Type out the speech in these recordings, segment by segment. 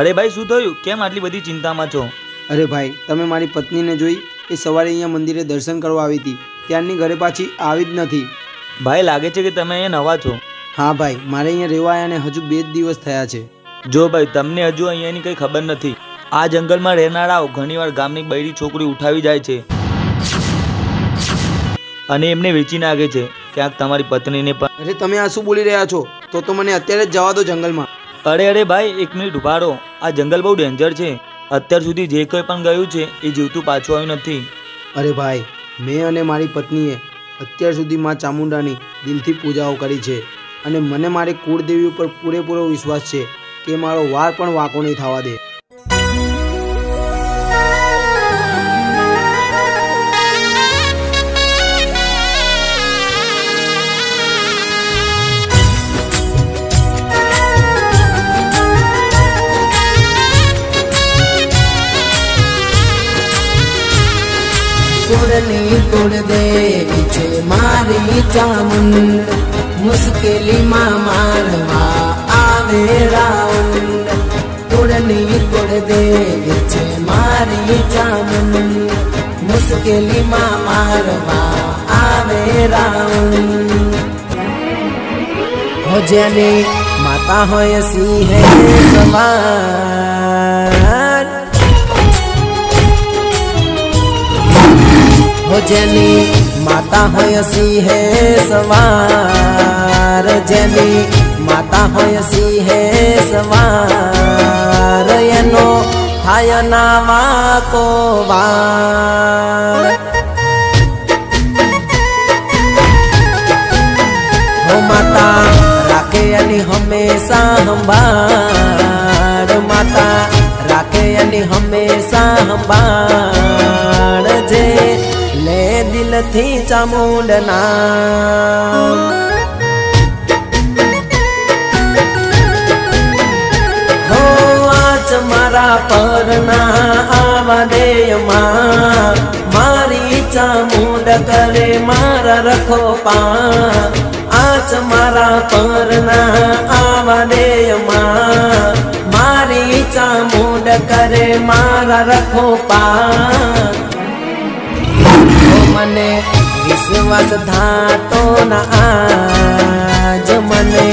અરે ભાઈ, શું થયું? કેમ આટલી બધી ચિંતામાં છો? અરે ભાઈ, તમે મારી પત્નીને જોઈ? એ સવારે અહીંયા મંદિરે દર્શન કરવા આવી હતી, ત્યારની ઘરે પાછી આવી જ નથી. ભાઈ, લાગે છે કે તમે અહીંયા નવા છો. હા ભાઈ, મારે અહીંયા રહેવા આવ્યાને હજુ 2 જ દિવસ થયા છે. જો ભાઈ, તમને હજુ અહીંયાની કંઈ ખબર નથી. આ જંગલમાં રહેનારાઓ ઘણીવાર ગામની બૈરી છોકરી ઉઠાવી જાય છે અને એમને વેચી નાખે છે. ક્યાંક તમારી પત્નીને પણ. અરે તમે આ શું બોલી રહ્યા છો? તો મને અત્યારે જ જવા દો જંગલમાં. અરે ભાઈ, 1 મિનિટ ઉભા રહો. આ જંગલ બહુ ડેન્જર છે. અત્યાર સુધી જે કોઈ પણ ગયું છે એ જીવતું પાછું આવ્યું નથી. અરે ભાઈ, મેં અને મારી પત્નીએ અત્યાર સુધી માં ચામુંડાની દિલથી પૂજાઓ કરી છે અને મને મારી કુળદેવી ઉપર પૂરેપૂરો વિશ્વાસ છે કે મારો વાર પણ વાંકો નહીં થવા દે. કુળની કુળદેવી છે મારી ચામુંડ, મુશ્કેલીમાં મારવા આવે રાઉન્ડ. કુળની કુળદેવી છે મારી ચામુંડ, મુશ્કેલીમાં મારવા આવે રાઉન્ડ. હો જેની માતા હોય સિંહે સવાર, હો જેની માતા હોય સિંહે સવાર, જેની માતા હોય સિંહે સવાર, એનો થાય નાવા કો વાર. હો માતા રાખે એની હંમેશા સંભાળ, માતા રાખે એની હંમેશા સંભાળ. જે લે દિલથી ચામુંડ નામ, હો આજ મારા પરના આવા દેયમાં, મારી ચામુંડ કરે મારા રખો પા. આજ મારા પરના આવા દેયમાં, મારી ચામુંડ કરે મારા રખો પા. મને વિશ્વાસ થાતો ના આજ, મને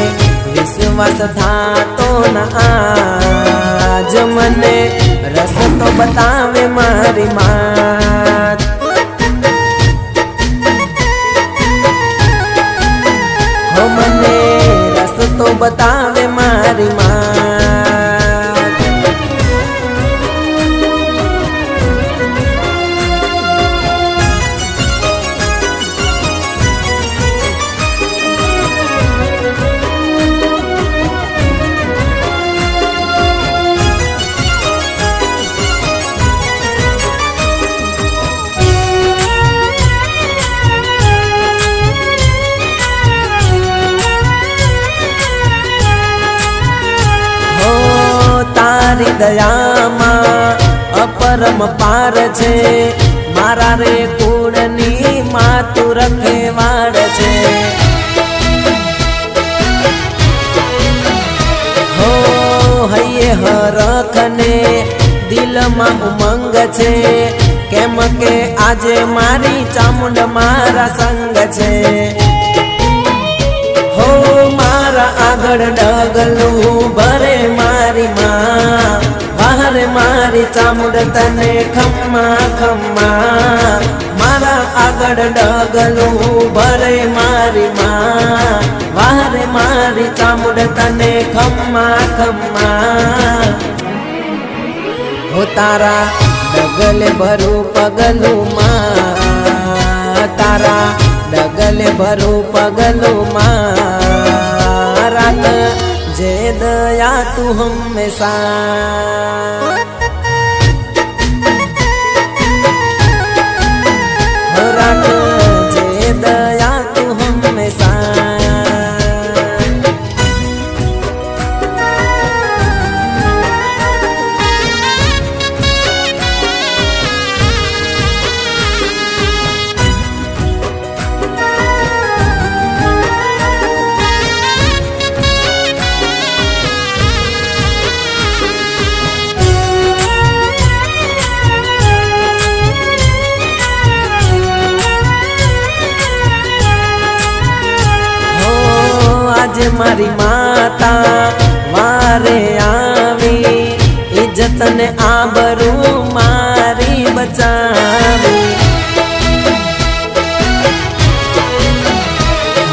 વિશ્વાસ થાતો ના આજ, મને રસ્તો બતાવે મારી માત. હો મને રસ્તો બતાવે મારી માત. તારી દયામાં અપરમ પાર છે, મારા રે કુળની માતું રખેવાડ છે. હો હૈયે હરખને દિલમાં ઉમંગ છે, કેમ કે આજે મારી ચામુંડ મારા સંગ છે. હો મારા આગળ ડગલું ભરે મારી માં, બહાર મારી ચામુંડ તને ખમ્મા ખમ્મા. મારા આગળ ડગલું ભરે મારી માં, બહાર મારી ચામુંડ તને ખમ્મા ખમ્મા. હો તારા ડગલે ભરું પગલું માં, તારા ડગલે ભરું પગલું માં. રાખ જે દયા તું હંમેશા, રાખ જે દયા તું હંમેશા. મારી માતા વારે આવી ઇજ્જતને આબરૂ મારી બચાવી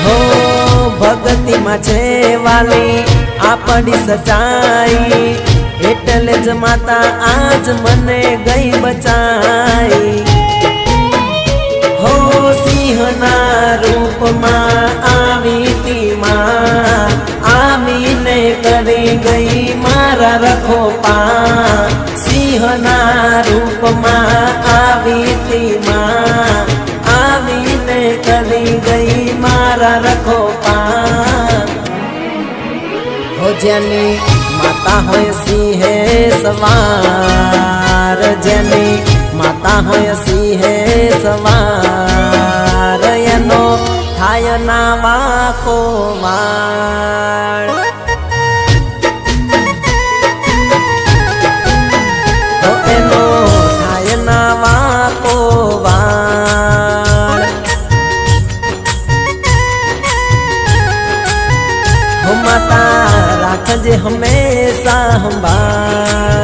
હો ભગતીમાં છે વાલી આપણી સચાઈ એટલે જ માતા આજ મને ગઈ બચાઈ હો સિંહના રૂપમાં આવી તી માં આવીને કરી ગઈ મારા રખોપા સિંહના રૂપમાં આવી તી માં આવીને કરી ગઈ મારા રખોપા હો જેની માતા હોય સિંહે સવાર જેની માતા હોય સિંહે સવાર એનો થાય ના વાકો વાળ હો એનો થાય ના વાકો વાળ હો માતા રાખજે હંમેશા સંભાળ